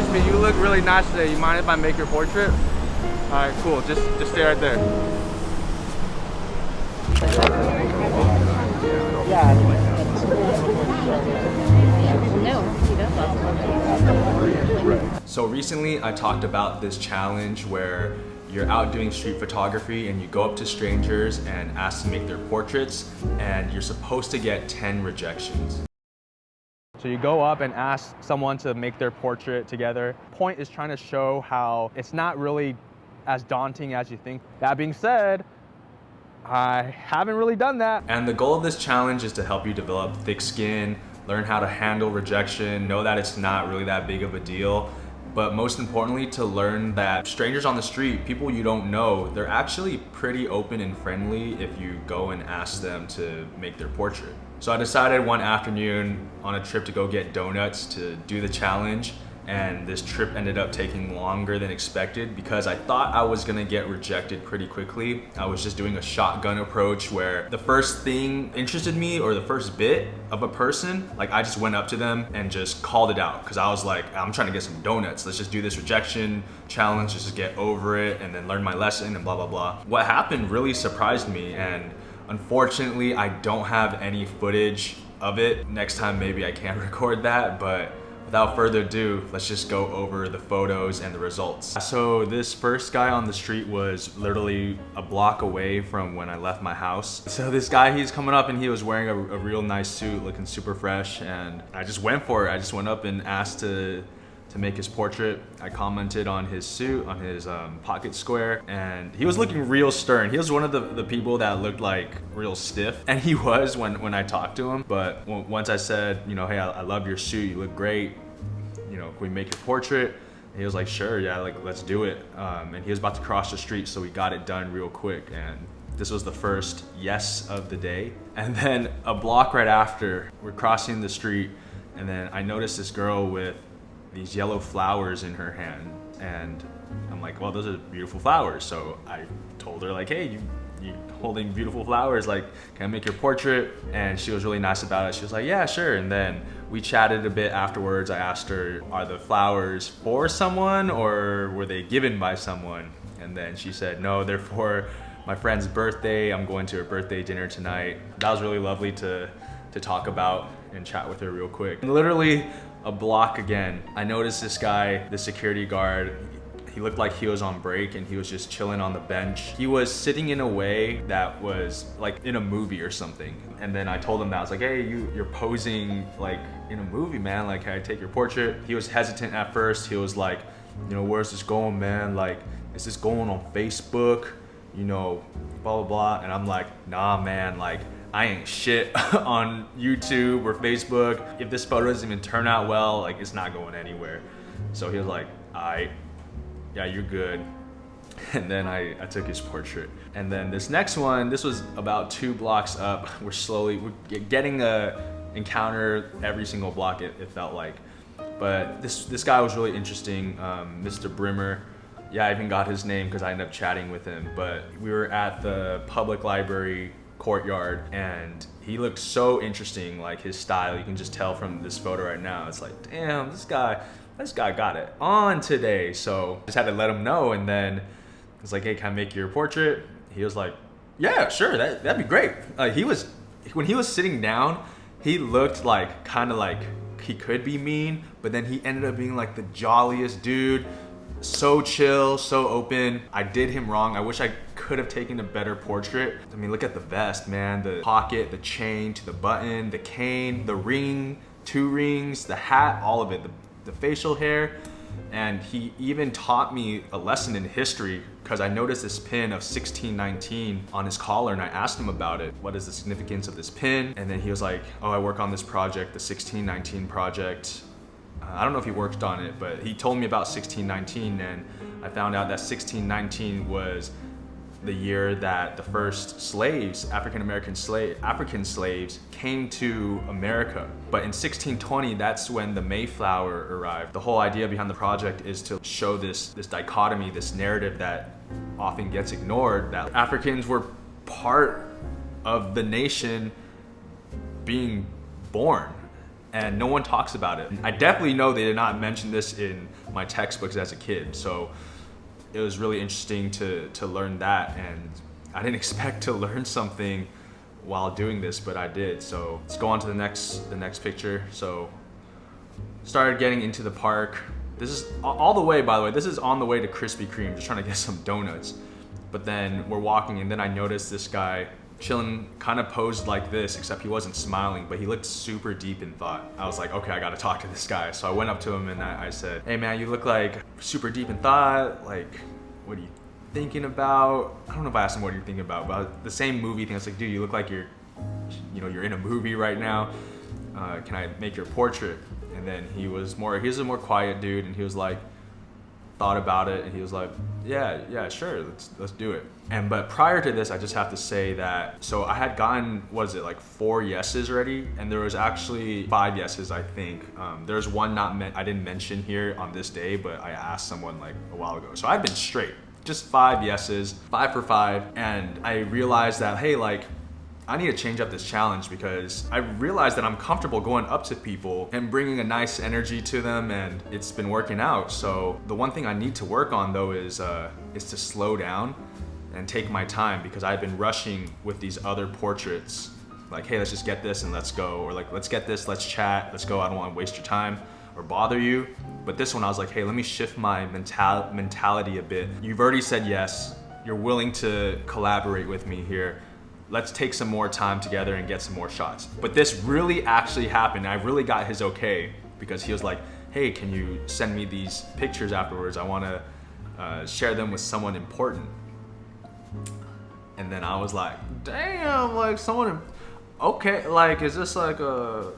excuse me, you look really nice today. You mind if I make your portrait? All right, cool. Just stay right there. So recently I talked about this challenge where you're out doing street photography and you go up to strangers and ask to make their portraits, and you're supposed to get 10 rejections. So you go up and ask someone to make their portrait together. Point is trying to show how it's not really as daunting as you think. That being said, I haven't really done that. And the goal of this challenge is to help you develop thick skin, learn how to handle rejection, know that it's not really that big of a deal, but most importantly, to learn that strangers on the street, people you don't know, they're actually pretty open and friendly if you go and ask them to make their portrait. So I decided one afternoon on a trip to go get donuts to do the challenge, and this trip ended up taking longer than expected because I thought I was gonna get rejected pretty quickly. I was just doing a shotgun approach where the first thing interested me, or the first bit of a person, like I just went up to them and just called it out because I was like, I'm trying to get some donuts. Let's just do this rejection challenge, just get over it and then learn my lesson and blah, blah, blah. What happened really surprised me, and unfortunately, I don't have any footage of it. Next time, maybe I can record that, but without further ado, let's just go over the photos and the results. So this first guy on the street was literally a block away from when I left my house. So this guy, he's coming up and he was wearing a real nice suit, looking super fresh, and I just went for it. I just went up and asked to make his portrait. I commented on his suit, on his pocket square, and he was looking real stern. He was one of the people that looked like real stiff, and he was when I talked to him. But once I said, you know, hey, I love your suit, you look great, you know, can we make your portrait? And he was like, sure, yeah, like let's do it. And he was about to cross the street, so we got it done real quick. And this was the first yes of the day. And then a block right after, we're crossing the street, and then I noticed this girl with these yellow flowers in her hand, and I'm like, well, those are beautiful flowers. So I told her like, hey, you holding beautiful flowers, like, can I make your portrait? And she was really nice about it. She was like, yeah, sure. And then we chatted a bit afterwards. I asked her, are the flowers for someone or were they given by someone? And then she said, no, they're for my friend's birthday. I'm going to her birthday dinner tonight. That was really lovely to talk about and chat with her real quick. And literally a block again, I noticed this guy, the security guard. He looked like he was on break and he was just chilling on the bench. He was sitting in a way that was like in a movie or something. And then I told him that. I was like, hey, you're posing like in a movie, man. Like, can I take your portrait? He was hesitant at first. He was like, you know, where's this going, man? Like, is this going on Facebook? You know, blah, blah, blah. And I'm like, nah, man, like, I ain't shit on YouTube or Facebook. If this photo doesn't even turn out well, like, it's not going anywhere. So he was like, alright, yeah, you're good. And then I took his portrait. And then this next one, this was about 2 blocks up. We're getting a encounter every single block, it felt like. But this guy was really interesting, Mr. Brimmer. Yeah, I even got his name because I ended up chatting with him. But we were at the public library courtyard and he looked so interesting, like his style. You can just tell from this photo right now. It's like, damn, this guy got it on today. So just had to let him know. And then it's like, hey, can I make your portrait? He was like, yeah, sure, that'd be great. When he was sitting down, he looked like kind of like he could be mean, but then he ended up being like the jolliest dude. So chill, so open. I did him wrong. I wish I could have taken a better portrait. I mean, look at the vest, man. The pocket, the chain to the button, the cane, the ring, 2 rings, the hat, all of it, the facial hair. And he even taught me a lesson in history because I noticed this pin of 1619 on his collar, and I asked him about it. What is the significance of this pin? And then he was like, oh, I work on this project, the 1619 project. I don't know if he worked on it, but he told me about 1619, and I found out that 1619 was the year that the first slaves, African slaves, came to America. But in 1620, that's when the Mayflower arrived. The whole idea behind the project is to show this dichotomy, this narrative that often gets ignored, that Africans were part of the nation being born. and no one talks about it. I definitely know they did not mention this in my textbooks as a kid, so it was really interesting to learn that, and I didn't expect to learn something while doing this, but I did. So let's go on to the next picture. So started getting into the park. This is all the way, by the way, this is on the way to Krispy Kreme, just trying to get some donuts. But then we're walking, and then I noticed this guy chilling, kind of posed like this, except he wasn't smiling, but he looked super deep in thought. I was like, okay, I gotta talk to this guy. So I went up to him and I said, hey man, you look like super deep in thought. Like, what are you thinking about? I don't know if I asked him what you're thinking about, but the same movie thing. I was like, dude, you look like you're in a movie right now. Can I make your portrait? And then he was a more quiet dude, and he was like, thought about it, and he was like, yeah, sure, let's do it. But prior to this, I just have to say that, so I had gotten, what is it, like 4 yeses already, and there was actually 5 yeses, I think. There's one I didn't mention here on this day, but I asked someone like a while ago. So I've been straight, just 5 yeses, 5 for 5, and I realized that, hey, like, I need to change up this challenge, because I realized that I'm comfortable going up to people and bringing a nice energy to them, and it's been working out. So the one thing I need to work on though is to slow down and take my time, because I've been rushing with these other portraits. Like, hey, let's just get this and let's go. Or like, let's get this, let's chat, let's go. I don't want to waste your time or bother you. But this one, I was like, hey, let me shift my mentality a bit. You've already said yes. You're willing to collaborate with me here. Let's take some more time together and get some more shots. But this really actually happened. I really got his okay, because he was like, hey, can you send me these pictures afterwards? I want to share them with someone important. And then I was like, damn, like someone, okay, like, is this like a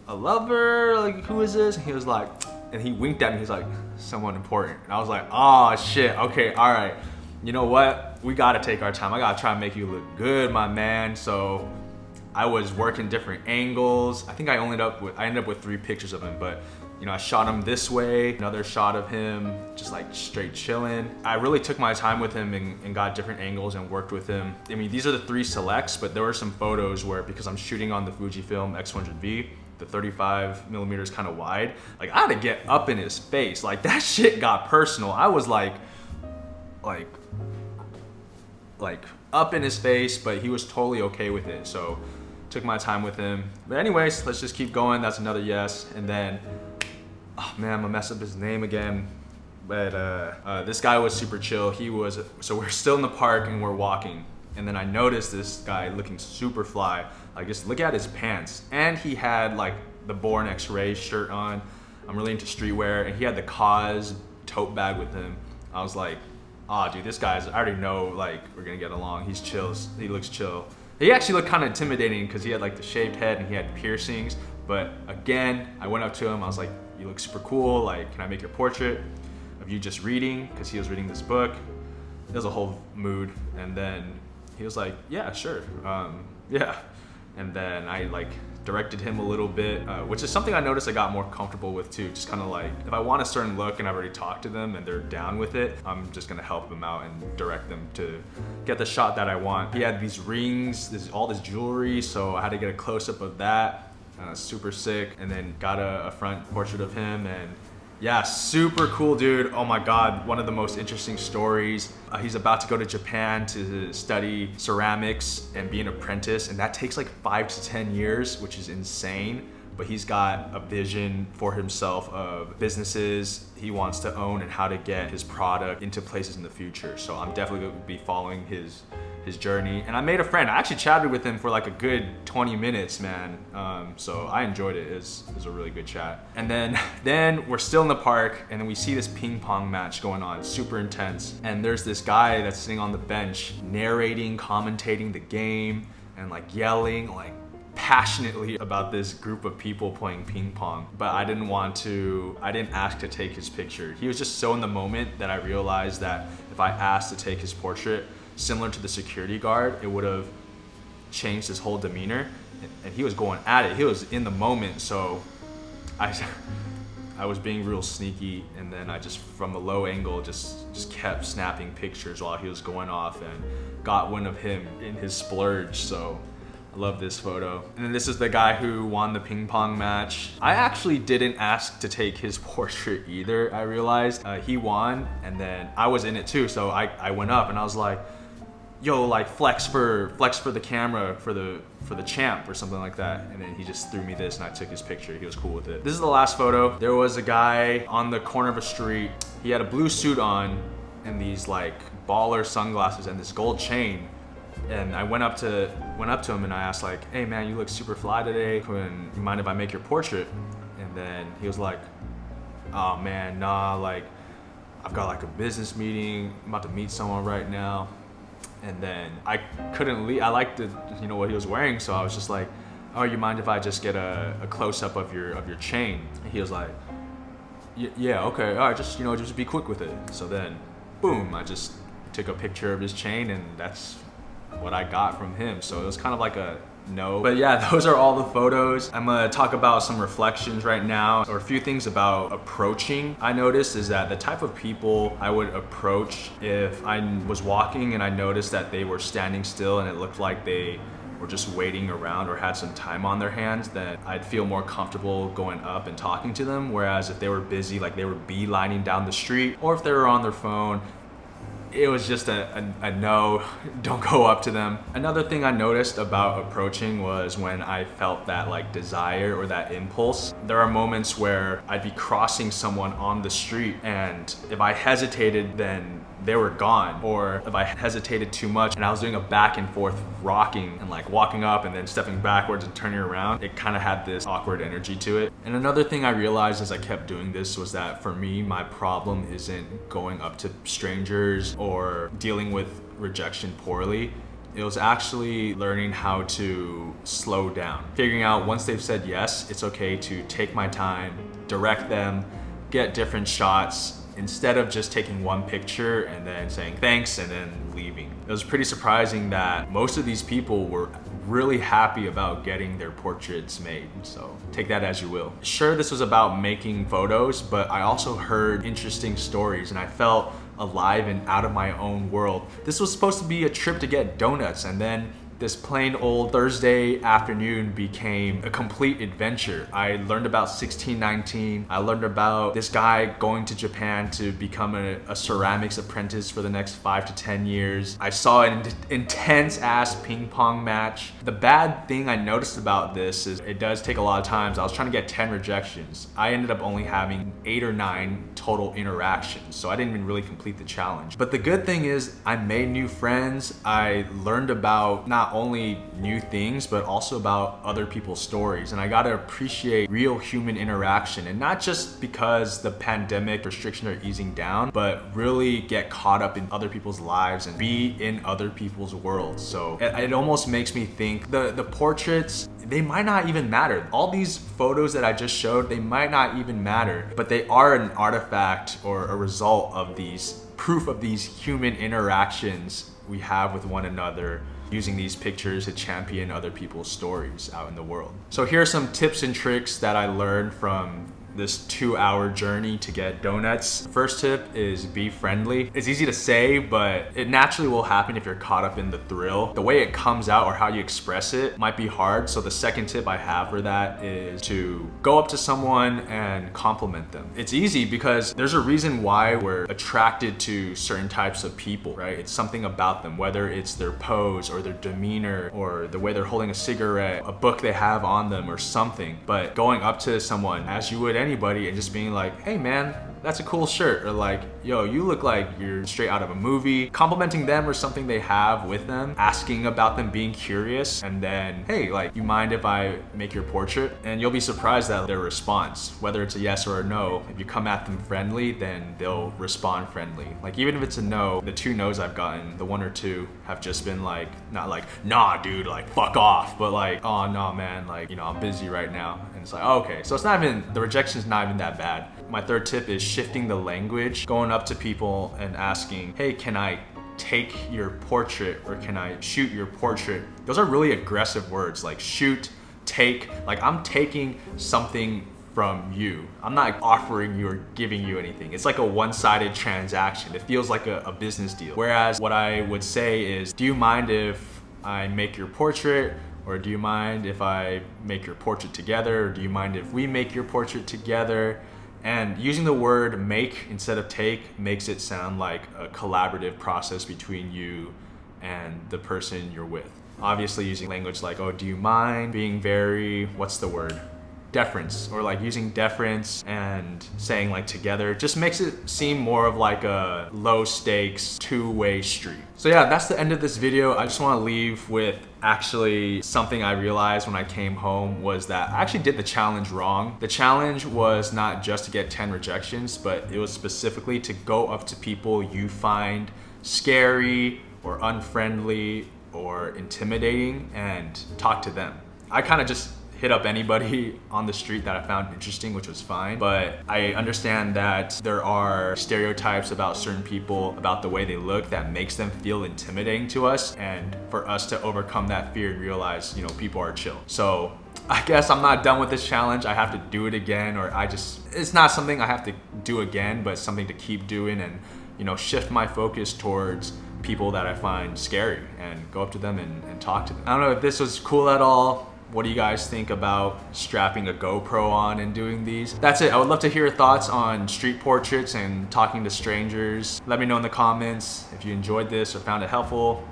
lover? Like, who is this? And he was like, and he winked at me, he's like, someone important. And I was like, oh shit, okay, all right. You know what? We gotta take our time. I gotta try and make you look good, my man. So I was working different angles. I think I ended up with 3 pictures of him, but I shot him this way, another shot of him just like straight chilling. I really took my time with him and got different angles and worked with him. I mean, these are the 3 selects, but there were some photos where, because I'm shooting on the Fujifilm X100V, the 35mm is kind of wide. Like, I had to get up in his face. Like, that shit got personal. I was like up in his face, but he was totally okay with it. So took my time with him. But anyways, let's just keep going. That's another yes. And then, oh man, I'm gonna mess up his name again. But this guy was super chill. So we're still in the park and we're walking. And then I noticed this guy looking super fly. Like, just look at his pants. And he had like the Born X-Ray shirt on. I'm really into streetwear. And he had the Cause tote bag with him. I was like, oh dude, this guy's, I already know, like, we're gonna get along. He's chill, he looks chill. He actually looked kind of intimidating, because he had like the shaved head and he had piercings. But again, I went up to him, I was like, you look super cool, like, can I make your portrait of you just reading? Because he was reading this book. It was a whole mood. And then he was like, yeah, sure, yeah. And then I like directed him a little bit, which is something I noticed I got more comfortable with too. Just kind of like, if I want a certain look and I've already talked to them and they're down with it, I'm just gonna help them out and direct them to get the shot that I want. He had these rings, all this jewelry, so I had to get a close-up of that. Super sick. And then got a front portrait of him, and yeah, super cool dude. Oh my God, one of the most interesting stories. He's about to go to Japan to study ceramics and be an apprentice, and that takes like 5 to 10 years, which is insane. But he's got a vision for himself of businesses he wants to own and how to get his product into places in the future. So I'm definitely going to be following his journey. And I made a friend. I actually chatted with him for like a good 20 minutes, man. So I enjoyed it. It was a really good chat. And then we're still in the park, and then we see this ping pong match going on, super intense. And there's this guy that's sitting on the bench narrating, commentating the game, and like yelling like passionately about this group of people playing ping pong. But I didn't ask to take his picture. He was just so in the moment that I realized that if I asked to take his portrait, similar to the security guard, it would have changed his whole demeanor. And he was going at it. He was in the moment. So I was being real sneaky, and then I just, from a low angle, just kept snapping pictures while he was going off, and got one of him in his splurge. So Love this photo. And then this is the guy who won the ping pong match. I actually didn't ask to take his portrait either. I realized he won, and then I was in it too. So I went up and I was like, yo, like flex for the camera for the champ or something like that. And then he just threw me this and I took his picture. He was cool with it. This is the last photo. There was a guy on the corner of a street. He had a blue suit on and these like baller sunglasses and this gold chain. And I went up to him and I asked like, hey man, you look super fly today. You mind if I make your portrait? And then he was like, oh man, nah, like I've got like a business meeting. I'm about to meet someone right now. And then I couldn't leave. I liked what he was wearing, so I was just like, oh, you mind if I just get a close up of your chain? And he was like, yeah, okay, all right, just be quick with it. So then, boom, I just took a picture of his chain, and that's what I got from him. So it was kind of like a no. But yeah, those are all the photos. I'm gonna talk about some reflections right now, or a few things about approaching. I noticed is that the type of people I would approach, if I was walking and I noticed that they were standing still and it looked like they were just waiting around or had some time on their hands, then I'd feel more comfortable going up and talking to them. Whereas if they were busy, like they were beelining down the street, or if they were on their phone, it was just a no, don't go up to them. Another thing I noticed about approaching was when I felt that like desire or that impulse. There are moments where I'd be crossing someone on the street, and if I hesitated, then they were gone. Or if I hesitated too much and I was doing a back and forth rocking and like walking up and then stepping backwards and turning around, it kind of had this awkward energy to it. And another thing I realized as I kept doing this was that for me, my problem isn't going up to strangers or dealing with rejection poorly. It was actually learning how to slow down. Figuring out once they've said yes, it's okay to take my time, direct them, get different shots, instead of just taking one picture and then saying thanks and then leaving. It was pretty surprising that most of these people were really happy about getting their portraits made. So take that as you will. Sure, this was about making photos, but I also heard interesting stories and I felt alive and out of my own world. This was supposed to be a trip to get donuts, and then this plain old Thursday afternoon became a complete adventure. I learned about 1619. I learned about this guy going to Japan to become a ceramics apprentice for the next 5 to 10 years. I saw an intense ass ping pong match. The bad thing I noticed about this is it does take a lot of times. I was trying to get 10 rejections. I ended up only having 8 or 9 total interactions, so I didn't even really complete the challenge. But the good thing is I made new friends. I learned about not only new things, but also about other people's stories. And I got to appreciate real human interaction, and not just because the pandemic restrictions are easing down, but really get caught up in other people's lives and be in other people's worlds. So it almost makes me think the portraits, they might not even matter. All these photos that I just showed, they might not even matter, but they are an artifact or a result of these proof of these human interactions we have with one another, using these pictures to champion other people's stories out in the world. So here are some tips and tricks that I learned from this 2-hour journey to get donuts. First tip is be friendly. It's easy to say, but it naturally will happen if you're caught up in the thrill. The way it comes out or how you express it might be hard. So the second tip I have for that is to go up to someone and compliment them. It's easy because there's a reason why we're attracted to certain types of people, right? It's something about them, whether it's their pose or their demeanor or the way they're holding a cigarette, a book they have on them or something. But going up to someone as you would anybody and just being like, hey man, that's a cool shirt, or like, yo, you look like you're straight out of a movie. Complimenting them or something they have with them, asking about them, being curious, and then, hey, like, you mind if I make your portrait? And you'll be surprised at their response, whether it's a yes or a no. If you come at them friendly, then they'll respond friendly. Like, even if it's a no, the 2 no's I've gotten, the 1 or 2 have just been like, not like, nah, dude, like, fuck off, but like, oh, no, man, like, I'm busy right now. And it's like, oh, okay. So it's not even, the rejection's not even that bad. My third tip is shifting the language, going up to people and asking, hey, can I take your portrait, or can I shoot your portrait? Those are really aggressive words, like shoot, take. Like, I'm taking something from you. I'm not offering you or giving you anything. It's like a one-sided transaction. It feels like a business deal. Whereas what I would say is, do you mind if I make your portrait? Or do you mind if I make your portrait together? Or do you mind if we make your portrait together? And using the word make instead of take makes it sound like a collaborative process between you and the person you're with. Obviously using language like, oh, do you mind being very, what's the word? Deference, or like using deference and saying like together just makes it seem more of like a low stakes two-way street. So yeah, that's the end of this video. I just want to leave with actually something I realized when I came home was that I actually did the challenge wrong. The challenge was not just to get 10 rejections, but it was specifically to go up to people you find scary or unfriendly or intimidating and talk to them. I kind of just hit up anybody on the street that I found interesting, which was fine. But I understand that there are stereotypes about certain people, about the way they look, that makes them feel intimidating to us. And for us to overcome that fear and realize, you know, people are chill. So I guess I'm not done with this challenge. I have to do it again, or it's not something I have to do again, but something to keep doing and, you know, shift my focus towards people that I find scary and go up to them and talk to them. I don't know if this was cool at all. What do you guys think about strapping a GoPro on and doing these? That's it. I would love to hear your thoughts on street portraits and talking to strangers. Let me know in the comments if you enjoyed this or found it helpful.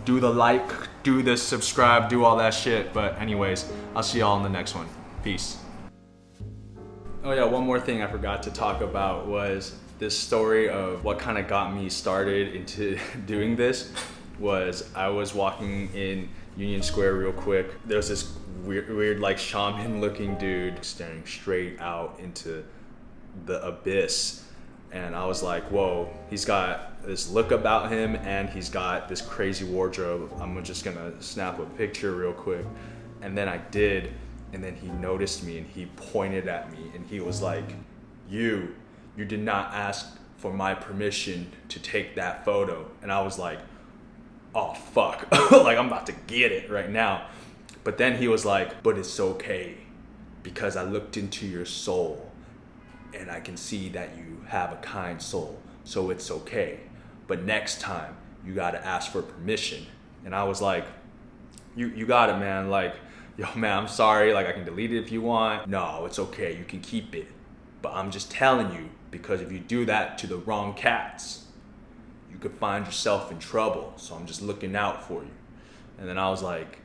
Do the like, do the subscribe, do all that shit. But anyways, I'll see y'all in the next one. Peace. Oh yeah, one more thing I forgot to talk about was this story of what kind of got me started into doing this. Was I was walking in Union Square real quick. There's this weird like shaman looking dude staring straight out into the abyss. And I was like, whoa, he's got this look about him and he's got this crazy wardrobe. I'm just gonna snap a picture real quick. And then I did, and then he noticed me and he pointed at me and he was like, you did not ask for my permission to take that photo. And I was like, oh fuck, like I'm about to get it right now. But then he was like, but it's okay, because I looked into your soul and I can see that you have a kind soul, so it's okay. But next time you gotta ask for permission. And I was like, you got it, man. Like, yo man, I'm sorry, like I can delete it if you want. No, it's okay, you can keep it. But I'm just telling you, because if you do that to the wrong cats, you could find yourself in trouble. So I'm just looking out for you. And then I was like,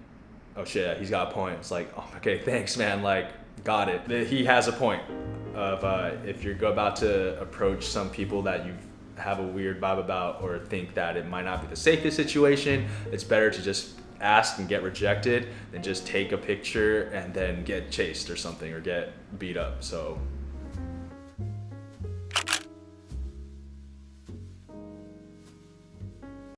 oh shit, he's got a point. It's like, oh, okay, thanks, man. Like, got it. He has a point of if you're about to approach some people that you have a weird vibe about or think that it might not be the safest situation, it's better to just ask and get rejected than just take a picture and then get chased or something or get beat up. So